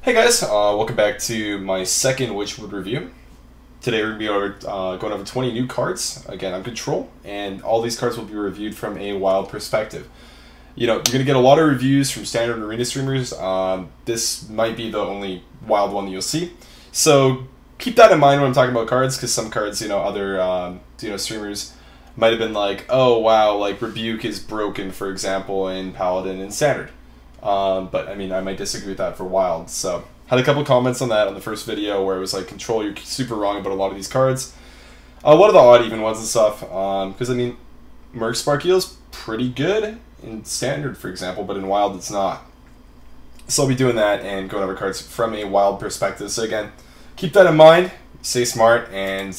Hey guys, welcome back to my second Witchwood review. Today we're going to be going over 20 new cards. Again, I'm Control, and all these cards will be reviewed from a wild perspective. You know, you're going to get a lot of reviews from standard arena streamers. This might be the only wild one that you'll see. So keep that in mind when I'm talking about cards, because some cards, other streamers might have been like, oh wow, like Rebuke is broken, for example, in Paladin and Standard. But I mean, I might disagree with that for Wild. So had a couple comments on that on the first video where it was like, Control, you're super wrong about a lot of these cards. One of the odd even ones and stuff. Because I mean, Merc Sparkeel's pretty good in Standard, for example, but in Wild it's not. So I'll be doing that and going over cards from a Wild perspective. So again, keep that in mind. Stay smart, and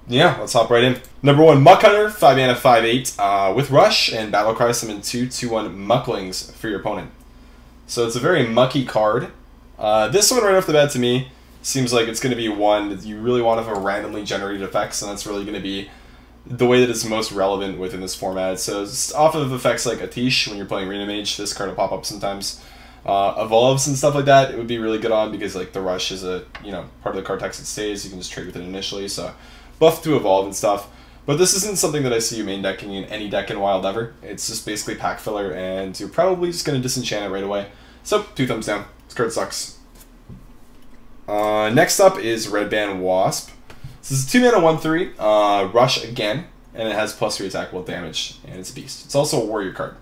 yeah, let's hop right in. Number 1, Muck Hunter, 5 mana, 5/8, with Rush and Battlecry, summon 2/2/1 Mucklings for your opponent. So it's a very mucky card. This one right off the bat to me seems like it's going to be one that you really want to have a randomly generated effects, and that's really going to be the way that it's most relevant within this format. So it's off of effects like Atish, when you're playing Arena Mage, this card will pop up sometimes. Evolves and stuff like that, it would be really good on, because like the Rush is a part of the card text that stays. You can just trade with it initially, so buff to evolve and stuff. But this isn't something that I see you main decking in any deck in Wild ever. It's just basically pack filler, and you're probably just going to disenchant it right away. So 2 thumbs down. This card sucks. Next up is Red Band Wasp. This is 2 mana, 1/3, Rush again, and it has +3 attack with damage, and it's a beast. It's also a warrior card.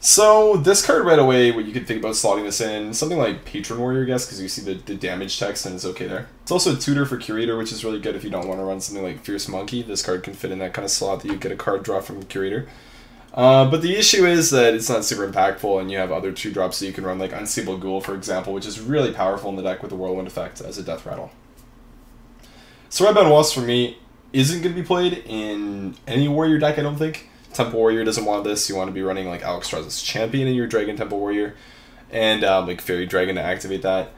So this card right away, what you could think about slotting this in, something like Patron Warrior, I guess, because you see the damage text and it's okay there. It's also a tutor for Curator, which is really good if you don't want to run something like Fierce Monkey. This card can fit in that kind of slot that you get a card draw from Curator. But the issue is that it's not super impactful, and you have other 2-drops that you can run, like Unstable Ghoul, for example, which is really powerful in the deck with the Whirlwind effect as a death rattle. So Red Band Wasp, for me, isn't going to be played in any warrior deck, I don't think. Temple Warrior doesn't want this. You want to be running like Alexstrasza's Champion in your Dragon Temple Warrior, and like Fairy Dragon to activate that.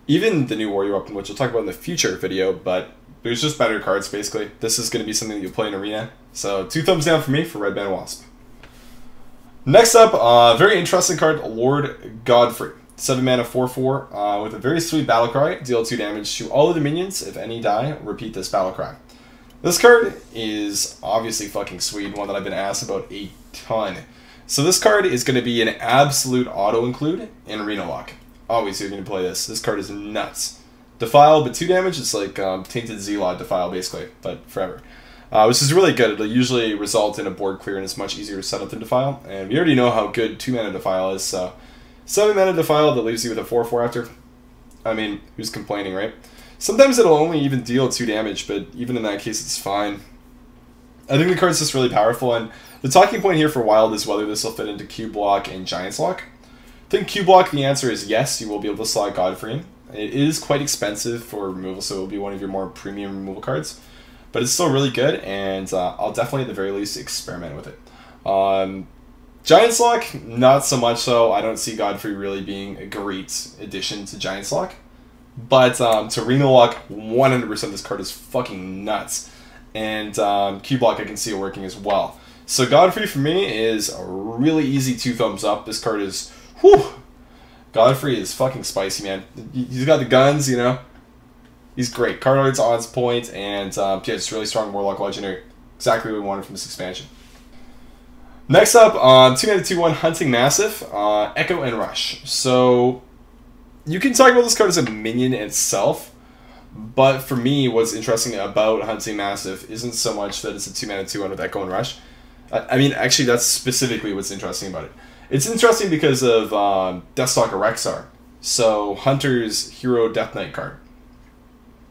Even the new Warrior weapon, which we'll talk about in the future video, but there's just better cards, basically. This is going to be something that you'll play in Arena. So 2 thumbs down for me for Red Band Wasp. Next up, very interesting card, Lord Godfrey. 7 mana, 4/4, with a very sweet Battlecry. Deal 2 damage to all of the minions. If any die, repeat this Battlecry. This card is obviously fucking sweet, one that I've been asked about a ton. So this card is going to be an absolute auto-include in Arena Lock. Always you're going to play this. This card is nuts. Defile, but 2 damage. It's like Tainted Zealot Defile, basically, but forever. Which is really good. It'll usually result in a board clear, and it's much easier to set up than Defile. And we already know how good 2 mana Defile is, so 7 mana Defile that leaves you with a 4/4 after. I mean, who's complaining, right? Sometimes it'll only even deal 2 damage, but even in that case, it's fine. I think the card's just really powerful, and the talking point here for Wild is whether this will fit into Cube Block and Giants Lock. I think Cube Block, the answer is yes, you will be able to slot Godfrey in. It is quite expensive for removal, so it will be one of your more premium removal cards. But it's still really good, and I'll definitely, at the very least, experiment with it. Giants Lock, not so much so. I don't see Godfrey really being a great addition to Giants Lock. But to Arena Lock, 100% this card is fucking nuts. And Cube Block, I can see it working as well. So Godfrey, for me, is a really easy 2 thumbs up. This card is, whew! Godfrey is fucking spicy, man. He's got the guns, you know? He's great. Card art's on its point, and yeah, just really strong Warlock Legendary. Exactly what we wanted from this expansion. Next up, 2 mana, 2/1 Hunting Massive, Echo and Rush. So you can talk about this card as a minion itself, but for me, what's interesting about Hunting Massive isn't so much that it's a 2 mana, 2/1 with Echo and Rush. I mean, actually, that's specifically what's interesting about it. It's interesting because of Deathstalker Rexxar, so Hunter's Hero Death Knight card.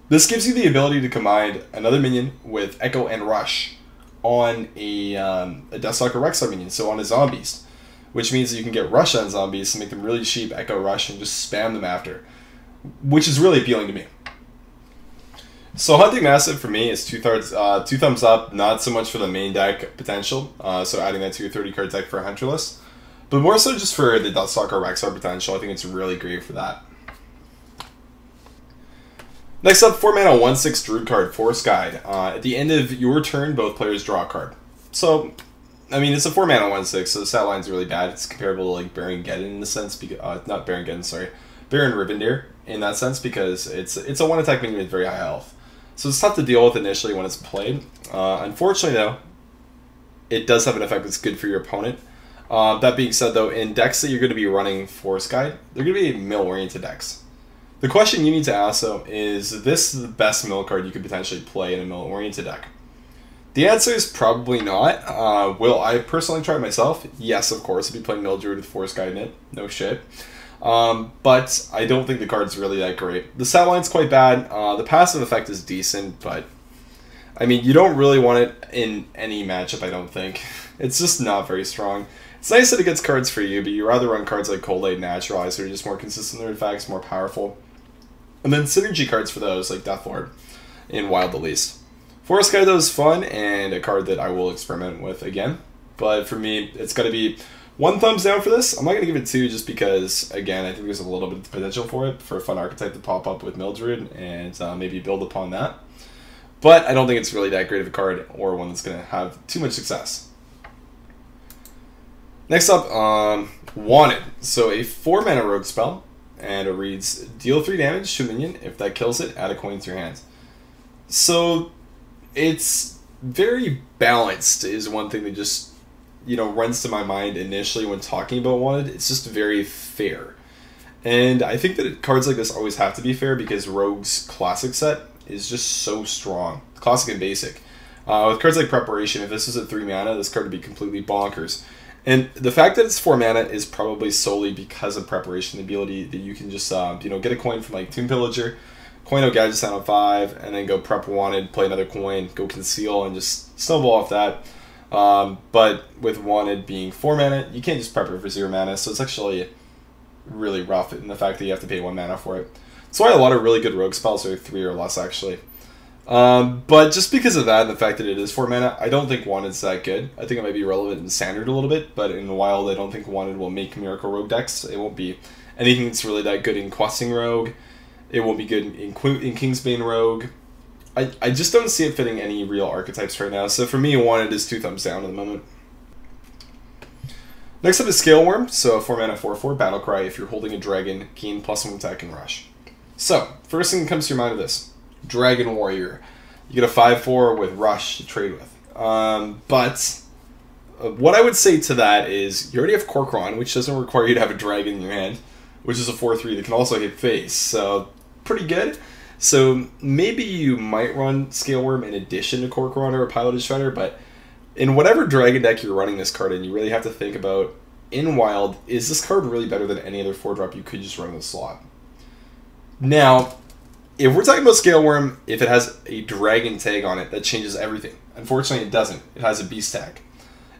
This gives you the ability to combine another minion with Echo and Rush on a Deathstalker Rexxar minion, so on a Zombies. Which means that you can get Rush on Zombies to make them really cheap, Echo Rush, and just spam them after. Which is really appealing to me. So Hunting Massive, for me, is 2 thumbs up, not so much for the main deck potential, so adding that to your 30-card deck for a Hunter list, but more so just for the Deathstalker Rexxar potential. I think it's really great for that. Next up, 4 mana, 1/6 Druid card, Forest Guide. At the end of your turn, both players draw a card. So I mean, it's a 4-mana 1/6, so the stat line's really bad. It's comparable to like Baron Geddon in the sense, because not Baron Geddon, sorry, Baron Rivendare in that sense, because it's a one attack minion with very high health. So it's tough to deal with initially when it's played. Unfortunately, though, it does have an effect that's good for your opponent. That being said, though, in decks that you're going to be running Force Guide, they're going to be mill-oriented decks. The question you need to ask, though, is this the best mill card you could potentially play in a mill-oriented deck? The answer is probably not. Will I personally try it myself? Yes, of course. I'd be playing Mill Druid with Force Guide in it. No shit. But I don't think the card's really that great. The stat line's quite bad. The passive effect is decent, but I mean, you don't really want it in any matchup, I don't think. It's just not very strong. It's nice that it gets cards for you, but you rather run cards like Cold Light and Naturalize, that are just more consistent in their effects, more powerful. And then synergy cards for those, like Deathlord, in Wild at least. Forest Guide, though, is fun, and a card that I will experiment with again. But for me, it's got to be 1 thumbs down for this. I'm not going to give it 2 just because, again, I think there's a little bit of potential for it, for a fun archetype to pop up with Mildred, and maybe build upon that. But I don't think it's really that great of a card, or one that's going to have too much success. Next up, Wanted. So a 4-mana rogue spell, and it reads, deal 3 damage to a minion. If that kills it, add a coin to your hand. So it's very balanced is one thing that just, you know, runs to my mind initially when talking about Wanted. It's just very fair. And I think that cards like this always have to be fair because Rogue's classic set is just so strong. Classic and basic. With cards like Preparation, if this was at 3 mana, this card would be completely bonkers. And the fact that it's 4 mana is probably solely because of Preparation, the ability that you can just, you know, get a coin from like Tomb Pillager, coin out Gadget Sound on 5, and then go prep Wanted, play another coin, go Conceal, and just snowball off that. But with Wanted being 4 mana, you can't just prep it for 0 mana, so it's actually really rough in the fact that you have to pay 1 mana for it. That's why a lot of really good rogue spells are 3 or less, actually. But just because of that and the fact that it is 4 mana, I don't think Wanted's that good. I think it might be relevant in Standard a little bit, but in Wild, I don't think Wanted will make Miracle Rogue decks. It won't be anything that's really that good in Questing Rogue. It won't be good in Kingsbane Rogue. I just don't see it fitting any real archetypes right now, so for me, Wanted is 2 thumbs down at the moment. Next up is Scale Worm, so a 4 mana 4/4 Battlecry. If you're holding a dragon, gain +1 attack and rush. So, first thing that comes to your mind is this. Dragon Warrior. You get a 5/4 with Rush to trade with. But what I would say to that is you already have Korkron, which doesn't require you to have a dragon in your hand, which is a 4/3 that can also hit face, so pretty good. So maybe you might run Scale Worm in addition to Korkron or a Piloted Shredder, but in whatever dragon deck you're running this card in, you really have to think about, in Wild, is this card really better than any other 4-drop you could just run in the slot? Now, if we're talking about Scale Worm, if it has a dragon tag on it, that changes everything. Unfortunately, it doesn't. It has a beast tag.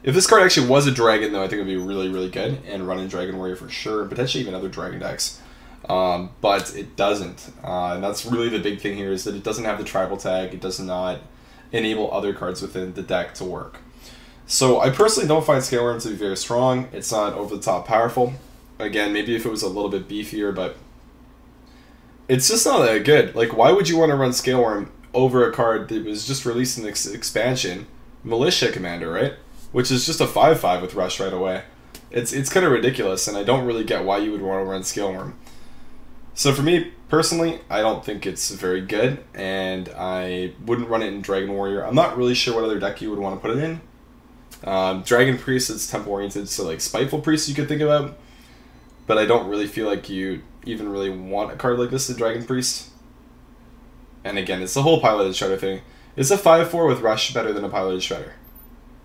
If this card actually was a dragon, though, I think it would be really, really good, and run in Dragon Warrior for sure, and potentially even other dragon decks. But it doesn't. And that's really the big thing here, is that it doesn't have the tribal tag. It does not enable other cards within the deck to work. So I personally don't find Scale Worm to be very strong. It's not over the top powerful. Again, maybe if it was a little bit beefier, but it's just not that good. Like, why would you want to run Scale Worm over a card that was just released in the expansion, Militia Commander, right? Which is just a 5/5 with Rush right away. It's kind of ridiculous, and I don't really get why you would want to run Scale Worm. So for me, personally, I don't think it's very good, and I wouldn't run it in Dragon Warrior. I'm not really sure what other deck you would want to put it in. Dragon Priest, it's tempo-oriented, so like Spiteful Priest you could think about, but I don't really feel like you even really want a card like this, the Dragon Priest. And again, it's the whole Piloted Shredder thing. Is a 5/4 with Rush better than a Piloted Shredder?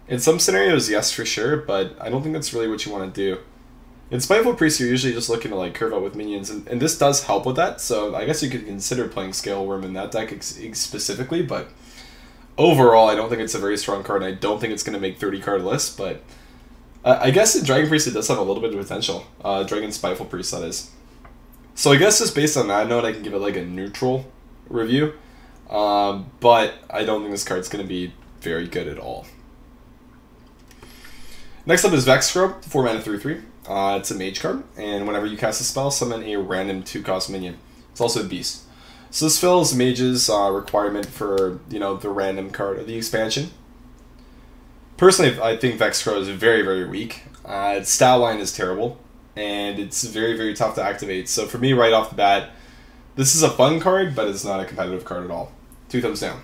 In some scenarios, yes, for sure, but I don't think that's really what you want to do. In Spiteful Priest, you're usually just looking to like curve out with minions, and this does help with that, so I guess you could consider playing Scale Worm in that deck specifically, but overall, I don't think it's a very strong card, and I don't think it's going to make 30-card lists, but I guess in Dragon Priest, it does have a little bit of potential. Dragon Spiteful Priest, that is. So I guess just based on that note, I can give it like a neutral review, but I don't think this card's going to be very good at all. Next up is Vexcrow, 4 mana 3/3. It's a mage card, and whenever you cast a spell, summon a random 2-cost minion. It's also a beast. So this fills mage's requirement for, you know, the random card of the expansion. Personally, I think Vexcrow is very, very weak. Its stat line is terrible. and it's very, very tough to activate. So for me, right off the bat, this is a fun card, but it's not a competitive card at all. 2 thumbs down.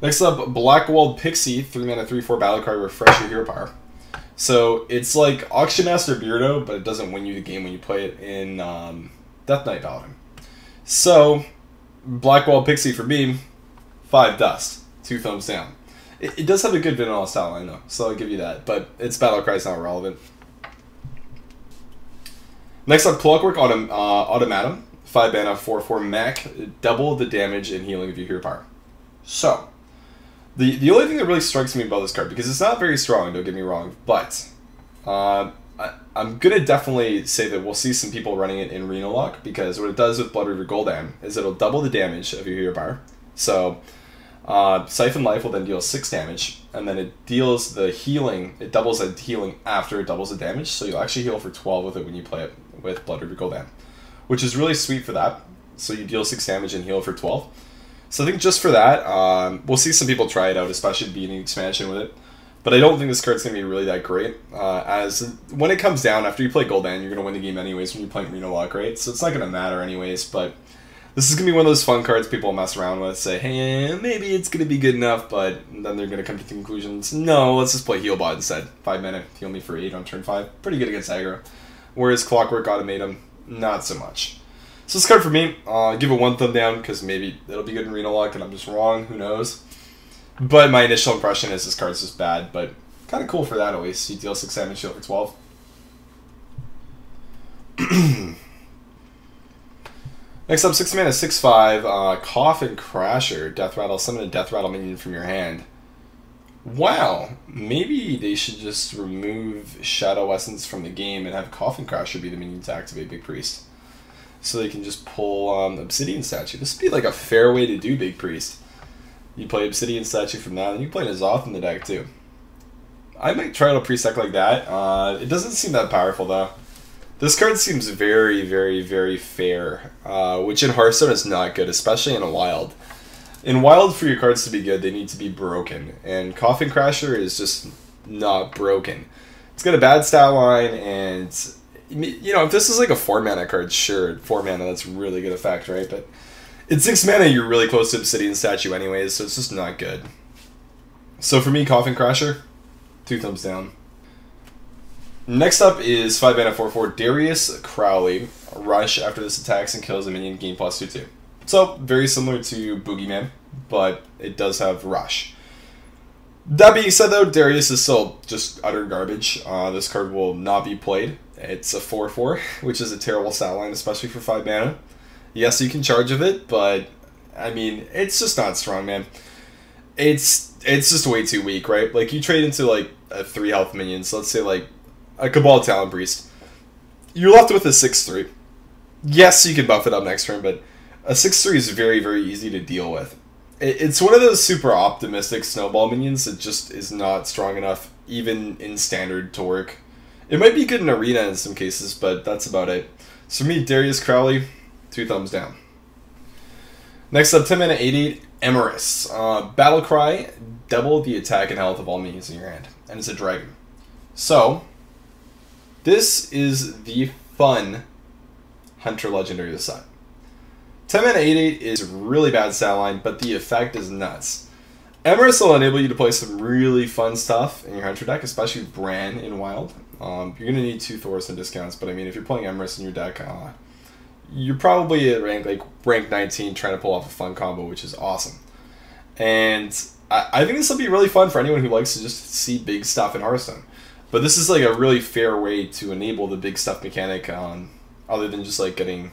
Next up, Blackwold Pixie, 3-mana, 3/4 Battlecry, refresh your hero power. So it's like Auction Master Beardo, but it doesn't win you the game when you play it in Death Knight Paladin. So, Blackwold Pixie for me, 5 dust, 2 thumbs down. It does have a good vanilla style line though, so I'll give you that, but its Battlecry is not relevant. Next up, Clockwork Automatum, 5-mana, 4/4 Mac, double the damage and healing of your hero power. So, the only thing that really strikes me about this card, because it's not very strong, don't get me wrong, but I'm going to definitely say that we'll see some people running it in Reno Lock, because what it does with Blood River Gul'dan is it'll double the damage of your hero power. So, Siphon Life will then deal 6 damage, and then it deals the healing, it doubles the healing after it doubles the damage, so you'll actually heal for 12 with it when you play it with Blood River Gul'dan, which is really sweet for that. So you deal 6 damage and heal for 12. So I think just for that, we'll see some people try it out, especially beating expansion with it. But I don't think this card's going to be really that great. As when it comes down, after you play Gul'dan, you're going to win the game anyways when you're playing Reno Lock, right? So it's not going to matter anyways, but this is going to be one of those fun cards people mess around with, say, hey, maybe it's going to be good enough, but then they're going to come to conclusions. No, let's just play Healbot instead. 5-mana, heal me for 8 on turn 5. Pretty good against aggro. Whereas Clockwork Automatum, not so much. So this card for me, give it 1 thumb down, because maybe it'll be good in Reno Lock and I'm just wrong, who knows. But my initial impression is this card's just bad, but kind of cool for that at least. You deal 6 damage, heal for 12. Next up, 6-mana, 6/5, Coffin Crasher, Death Rattle, summon a Death Rattle minion from your hand. Wow, maybe they should just remove Shadow Essence from the game and have Coffin Crasher be the minion to activate Big Priest. So they can just pull Obsidian Statue. This would be like a fair way to do Big Priest. You play Obsidian Statue from that, and you play N'Zoth in the deck too. I might try out a Priest deck like that. It doesn't seem that powerful though. This card seems very, very, very fair, which in Hearthstone is not good, especially in a Wild. In Wild, for your cards to be good, they need to be broken, and Coffin Crasher is just not broken. It's got a bad stat line, and you know, if this is like a 4-mana card, sure, 4-mana, that's really good effect, right? But at 6 mana, you're really close to Obsidian Statue anyways, so it's just not good. So for me, Coffin Crasher, 2 thumbs down. Next up is 5-mana, 4/4 Darius Crowley. Rush after this attacks and kills a minion, gain +2/2. So, very similar to Boogeyman, but it does have Rush. That being said though, Darius is still just utter garbage. This card will not be played. It's a 4/4, which is a terrible stat line, especially for 5 mana. Yes, you can charge of it, but I mean, it's just not strong, man. It's just way too weak, right? Like, you trade into like a 3 health minion, so let's say like a Cabal Talon Priest. You're left with a 6/3. Yes, you can buff it up next turn, but a 6/3 is very, very easy to deal with. It's one of those super optimistic snowball minions that just is not strong enough, even in standard, to work. It might be good in Arena in some cases, but that's about it. So for me, Darius Crowley, 2 thumbs down. Next up, 10-mana, 8/8 Emirates Battlecry, double the attack and health of all minions in your hand, and it's a dragon. So, this is the fun Hunter Legendary this side. 10-mana, 8/8 is really bad stat line, but the effect is nuts. Emirates will enable you to play some really fun stuff in your Hunter deck, especially Bran in Wild. You're going to need 2 Thorson discounts, but I mean, if you're playing Emirates in your deck, you're probably at rank 19 trying to pull off a fun combo, which is awesome. And I think this will be really fun for anyone who likes to just see big stuff in Hearthstone. But this is like a really fair way to enable the big stuff mechanic, other than just like getting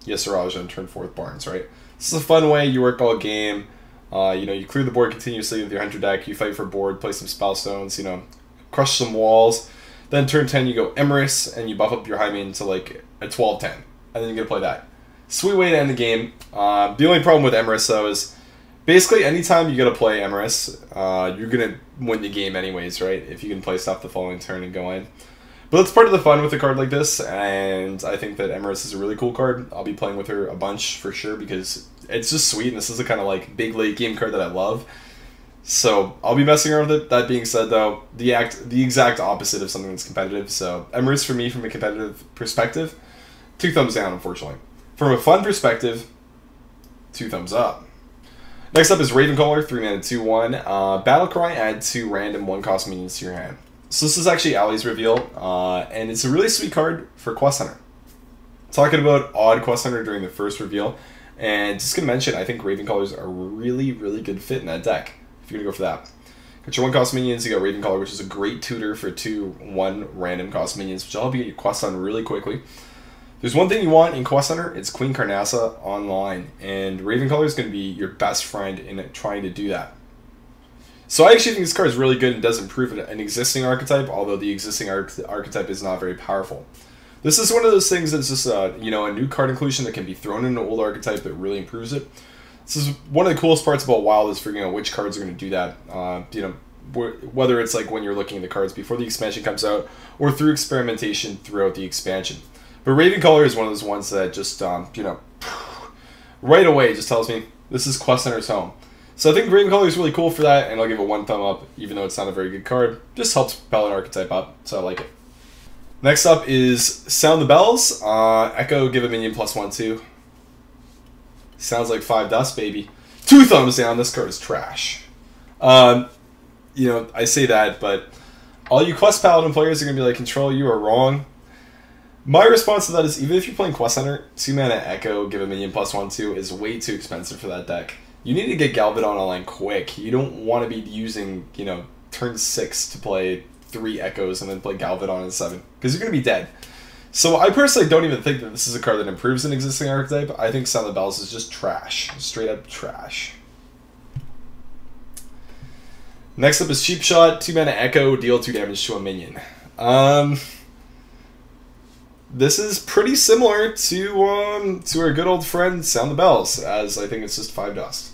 Yesaraj on turn 4th Barnes, right? This is a fun way. You work all game. You know, you clear the board continuously with your Hunter deck. You fight for board, play some Spellstones, you know, crush some walls. Then turn 10, you go Emirates, and you buff up your high main to like a 12-10. And then you get to play that. Sweet way to end the game. The only problem with Emirates, though, is basically anytime you get to play Emirates, you're going to win the game anyways, right? If you can play stuff the following turn and go in. But that's part of the fun with a card like this, and I think that Emirates is a really cool card. I'll be playing with her a bunch for sure, because it's just sweet, and this is the kind of like big late game card that I love. So I'll be messing around with it. That being said, though, the exact opposite of something that's competitive. So Emirates for me, from a competitive perspective, 2 thumbs down, unfortunately. From a fun perspective, 2 thumbs up. Next up is Ravencaller, 3 mana, 2/1. Battlecry, add 2 random 1-cost minions to your hand. So this is actually Ali's reveal, and it's a really sweet card for Quest Hunter. Talking about odd Quest Hunter during the first reveal, and just gonna mention, I think Ravencallers are a really, really good fit in that deck. If you're gonna go for that, got your 1-cost minions. You got Ravencaller, which is a great tutor for 2/1 random cost minions, which will help you get your Quest done really quickly. There's one thing you want in Quest Hunter, it's Queen Carnassa online, and Ravencaller is going to be your best friend in trying to do that. So I actually think this card is really good and does improve an existing archetype, although the existing archetype is not very powerful. This is one of those things that's just you know, a new card inclusion that can be thrown in an old archetype that really improves it. This is one of the coolest parts about Wild, is figuring out which cards are going to do that. You know, whether it's like when you're looking at the cards before the expansion comes out, or through experimentation throughout the expansion. But Ravencaller is one of those ones that just, you know, right away just tells me this is Quest Hunter's home. So I think Ravencaller is really cool for that, and I'll give it 1 thumb up, even though it's not a very good card. Just helps propel an archetype up, so I like it. Next up is Sound the Bells. Echo, give a minion +1/2. Sounds like 5 dust, baby. 2 thumbs down, this card is trash. You know, I say that, but all you Quest Paladin players are going to be like, Control, you are wrong. My response to that is, even if you're playing Quest Hunter, 2 mana Echo, give a minion +1/2 is way too expensive for that deck. You need to get Galvadon online quick. You don't want to be using, you know, turn 6 to play 3 Echoes and then play Galvadon in 7, because you're going to be dead. So I personally don't even think that this is a card that improves an existing archetype. I think Sound the Bells is just trash. Straight up trash. Next up is Cheap Shot, 2 mana Echo, deal 2 damage to a minion. This is pretty similar to our good old friend Sound the Bells, as I think it's just 5 dust.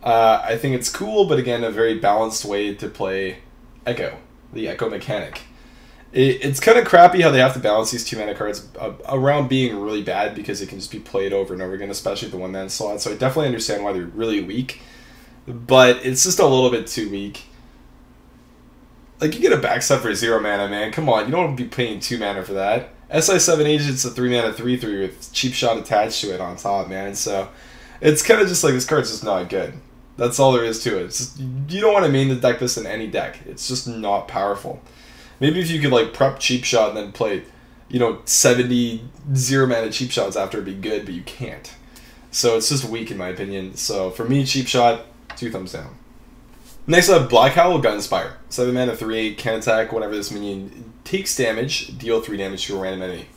I think it's cool, but again, a very balanced way to play Echo, the Echo mechanic. It's kind of crappy how they have to balance these 2 mana cards around being really bad, because it can just be played over and over again, especially at the 1-mana slot. So I definitely understand why they're really weak, but it's just a little bit too weak. Like, you get a backstep for 0 mana, man. Come on, you don't want to be paying 2 mana for that. SI7 Agent's a 3 mana 3/3 with Cheap Shot attached to it on top, man. So it's kind of just like, this card's just not good. That's all there is to it. It's just, you don't want to main the deck this in any deck. It's just not powerful. Maybe if you could like prep Cheap Shot and then play, you know, 70 0 mana Cheap Shots after, it'd be good, but you can't. So it's just weak in my opinion. So for me, Cheap Shot, 2 thumbs down. Next up, Black Howl Gunspire. 7 mana 3/8, can attack whenever this minion takes damage, deal 3 damage to a random enemy.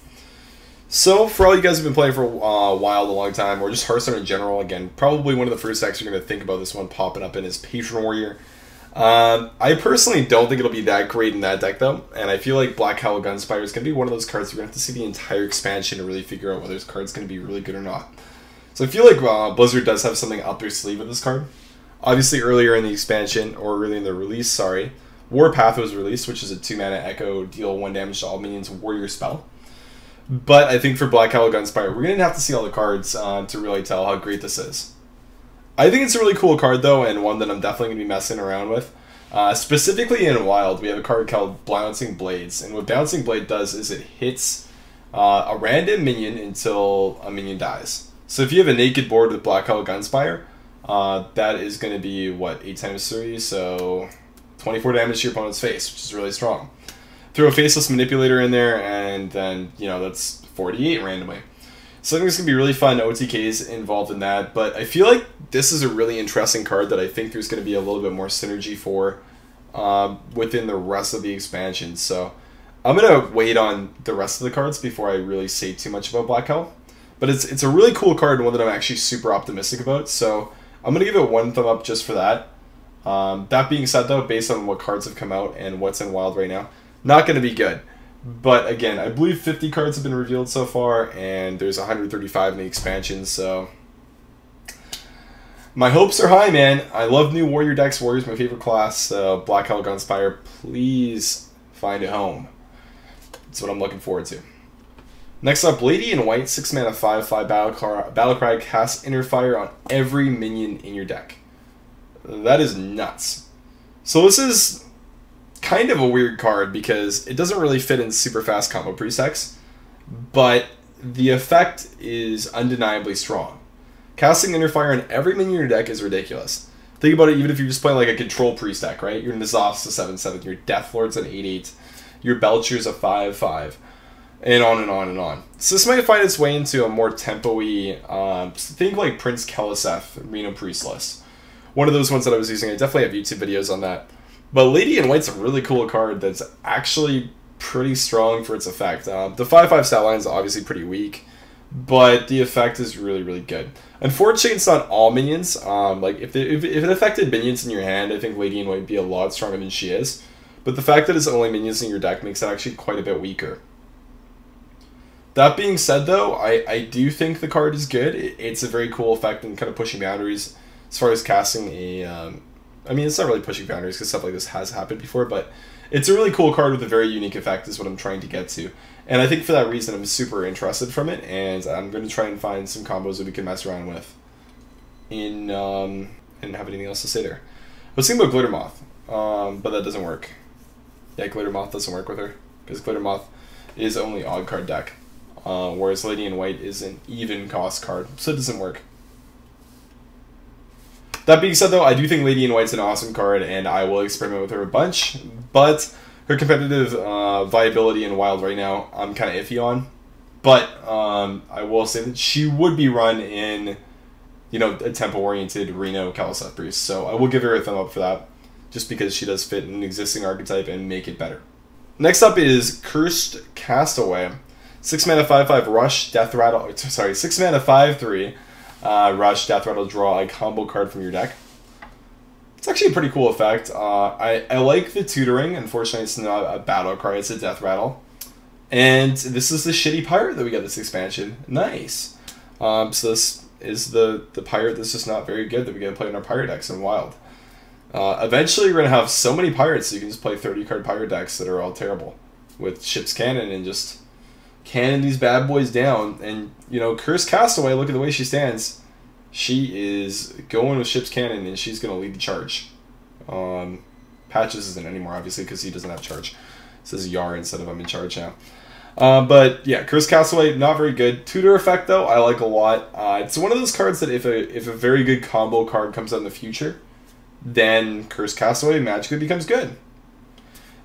So for all you guys who've been playing for Wild a long time, or just Hearthstone in general, again, probably one of the first decks you're going to think about this one popping up in is Patron Warrior. I personally don't think it'll be that great in that deck though, and I feel like Black Howl Gunspire is going to be one of those cards you're going to have to see the entire expansion to really figure out whether this card's going to be really good or not. So I feel like Blizzard does have something up their sleeve with this card. Obviously, earlier in the expansion, or early in the release, sorry, Warpath was released, which is a 2 mana Echo, deal 1 damage to all minions, warrior spell. But I think for Black Howl Gunspire, we're going to have to see all the cards to really tell how great this is. I think it's a really cool card, though, and one that I'm definitely going to be messing around with. Specifically in Wild, we have a card called Bouncing Blades, and what Bouncing Blade does is it hits a random minion until a minion dies. So if you have a naked board with Black Howl Gunspire, that is going to be, what, 8 times 3, so 24 damage to your opponent's face, which is really strong. Throw a Faceless Manipulator in there, and then, you know, that's 48 randomly. So I think it's going to be really fun OTKs involved in that, but I feel like this is a really interesting card that I think there's going to be a little bit more synergy for within the rest of the expansion. So I'm going to wait on the rest of the cards before I really say too much about Black Howl. But it's a really cool card, and one that I'm actually super optimistic about, so I'm going to give it 1 thumb up just for that. That being said, though, based on what cards have come out and what's in Wild right now, not going to be good. But again, I believe 50 cards have been revealed so far, and there's 135 in the expansion, so my hopes are high, man. I love new Warrior decks. Warrior's my favorite class, so Black Howl Gunspire, please find a home. That's what I'm looking forward to. Next up, Lady in White, 6 mana 5/5 Battlecry, casts Inner Fire on every minion in your deck. That is nuts. So this is kind of a weird card because it doesn't really fit in super fast combo pre-decks, but the effect is undeniably strong. Casting Interfire on every minion in your deck is ridiculous. Think about it, even if you're just playing like a control pre-stack, right? Your N'Zoth's a 7/7, your Deathlord's an 8/8, your Belcher's a 5/5, and on and on and on. So this might find its way into a more tempo-y, think like Prince Keliseth, Reno Priest list. One of those ones that I was using, I definitely have YouTube videos on that. But Lady in White's a really cool card that's actually pretty strong for its effect. The 5/5 stat line is obviously pretty weak, but the effect is really, really good. Unfortunately, it's not all minions. Like if it affected minions in your hand, I think Lady in White would be a lot stronger than she is. But the fact that it's only minions in your deck makes it actually quite a bit weaker. That being said, though, I do think the card is good. It's a very cool effect and kind of pushing boundaries as far as casting a... I mean, it's not really pushing boundaries because stuff like this has happened before, but it's a really cool card with a very unique effect is what I'm trying to get to. And I think for that reason, I'm super interested from it, and I'm going to try and find some combos that we can mess around with. And have anything else to say there. I was thinking about Glitter Moth, but that doesn't work. Yeah, Glitter Moth doesn't work with her, because Glitter Moth is only odd card deck, whereas Lady in White is an even cost card, so it doesn't work. That being said, though, I do think Lady in White's an awesome card, and I will experiment with her a bunch, but her competitive viability in Wild right now, I'm kind of iffy on. But I will say that she would be run in, you know, a tempo-oriented Reno Keliseth Priest, so I will give her a thumb up for that, just because she does fit an existing archetype and make it better. Next up is Cursed Castaway. 6 mana 5/5 Rush, Death Rattle, sorry, 6 mana 5/3 Rush, Death Rattle, draw a combo card from your deck. It's actually a pretty cool effect. I like the tutoring. Unfortunately, it's not a battle cry, it's a Death Rattle. And this is the shitty pirate that we got this expansion. Nice. So this is the pirate that's just not very good that we get to play in our pirate decks in Wild. Eventually, we're going to have so many pirates so you can just play 30-card pirate decks that are all terrible with Ship's Cannon and just cannon these bad boys down. And, you know, Cursed Castaway, look at the way she stands. She is going with Ship's Cannon, and she's going to lead the charge. Patches isn't anymore, obviously, because he doesn't have charge. It says Yar instead of I'm in charge now. But, yeah, Cursed Castaway, not very good. Tutor effect, though, I like a lot. It's one of those cards that if a very good combo card comes out in the future, then Cursed Castaway magically becomes good.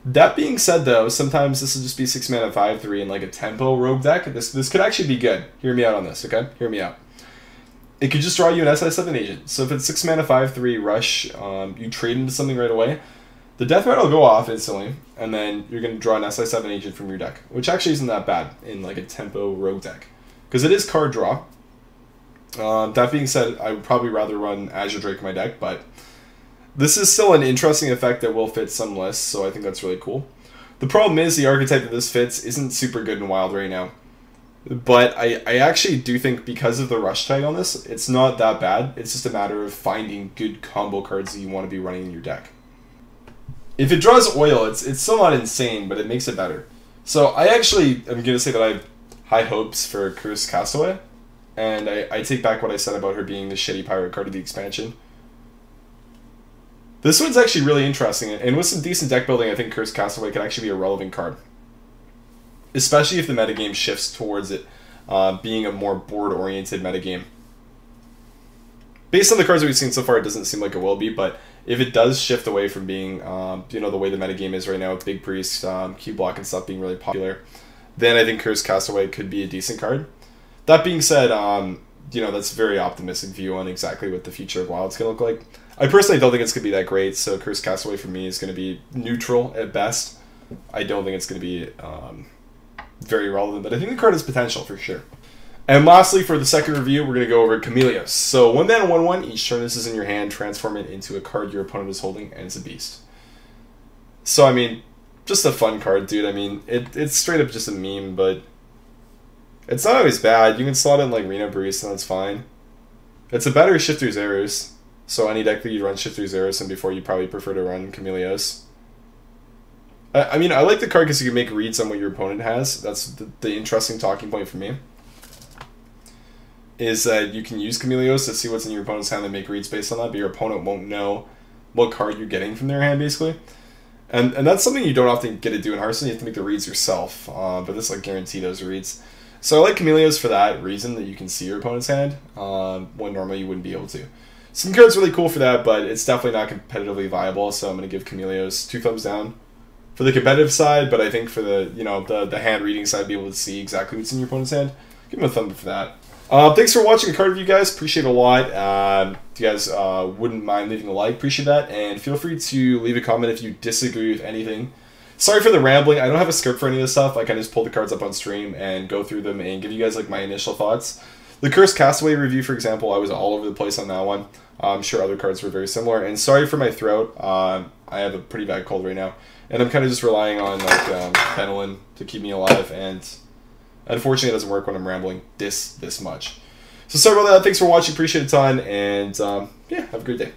That being said, though, sometimes this will just be 6 mana 5/3 in like a tempo rogue deck. This could actually be good. Hear me out on this, okay? Hear me out. It could just draw you an SI7 agent. So if it's 6 mana 5/3 Rush, you trade into something right away, the Death Rattle will go off instantly, and then you're going to draw an SI7 agent from your deck, which actually isn't that bad in like a tempo rogue deck, because it is card draw. That being said, I would probably rather run Azure Drake in my deck, but this is still an interesting effect that will fit some lists, so I think that's really cool. The problem is the archetype that this fits isn't super good in Wild right now. But I actually do think because of the Rush tag on this, it's not that bad. It's just a matter of finding good combo cards that you want to be running in your deck. If it draws oil, it's still not insane, but it makes it better. So I actually am going to say that I have high hopes for Cursed Castaway, and I take back what I said about her being the shitty pirate card of the expansion. This one's actually really interesting, and with some decent deck building, I think Cursed Castaway could actually be a relevant card. Especially if the metagame shifts towards it being a more board-oriented metagame. Based on the cards that we've seen so far, it doesn't seem like it will be, but if it does shift away from being, you know, the way the metagame is right now with Big Priest, Q-Block and stuff being really popular, then I think Cursed Castaway could be a decent card. That being said, you know, that's a very optimistic view on exactly what the future of Wild's going to look like. I personally don't think it's going to be that great, so Cursed Castaway for me is going to be neutral at best. I don't think it's going to be very relevant, but I think the card has potential for sure. And lastly, for the second review, we're going to go over Camellias. So 1 mana 1/1, each turn this is in your hand, transform it into a card your opponent is holding, and it's a beast. So, I mean, just a fun card, dude. I mean, it's straight up just a meme, but it's not always bad. You can slot it in like Reno Priest, and that's fine. It's a better Shifter's Arrows. So any deck that you run Shifter's Arrows, and before you probably prefer to run Camellias. I mean, I like the card because you can make reads on what your opponent has. That's the interesting talking point for me. is that you can use Camellias to see what's in your opponent's hand and make reads based on that, but your opponent won't know what card you're getting from their hand, basically. And that's something you don't often get to do in Hearthstone. You have to make the reads yourself, but this like guarantee those reads. So I like Camellias for that reason, that you can see your opponent's hand when normally you wouldn't be able to. Some cards really cool for that, but it's definitely not competitively viable, so I'm going to give Camellias 2 thumbs down for the competitive side, but I think for the the hand reading side, be able to see exactly what's in your opponent's hand, give him a thumb up for that. Thanks for watching a card review, guys. Appreciate it a lot. If you guys wouldn't mind leaving a like, appreciate that. And feel free to leave a comment if you disagree with anything. Sorry for the rambling. I don't have a script for any of this stuff. I kind of just pull the cards up on stream and go through them and give you guys like my initial thoughts. The Cursed Castaway review, for example, I was all over the place on that one. I'm sure other cards were very similar. And sorry for my throat. I have a pretty bad cold right now. And I'm kind of just relying on like Benylin to keep me alive, and unfortunately, it doesn't work when I'm rambling this much. So sorry about that. Thanks for watching. Appreciate it a ton. And yeah, have a great day.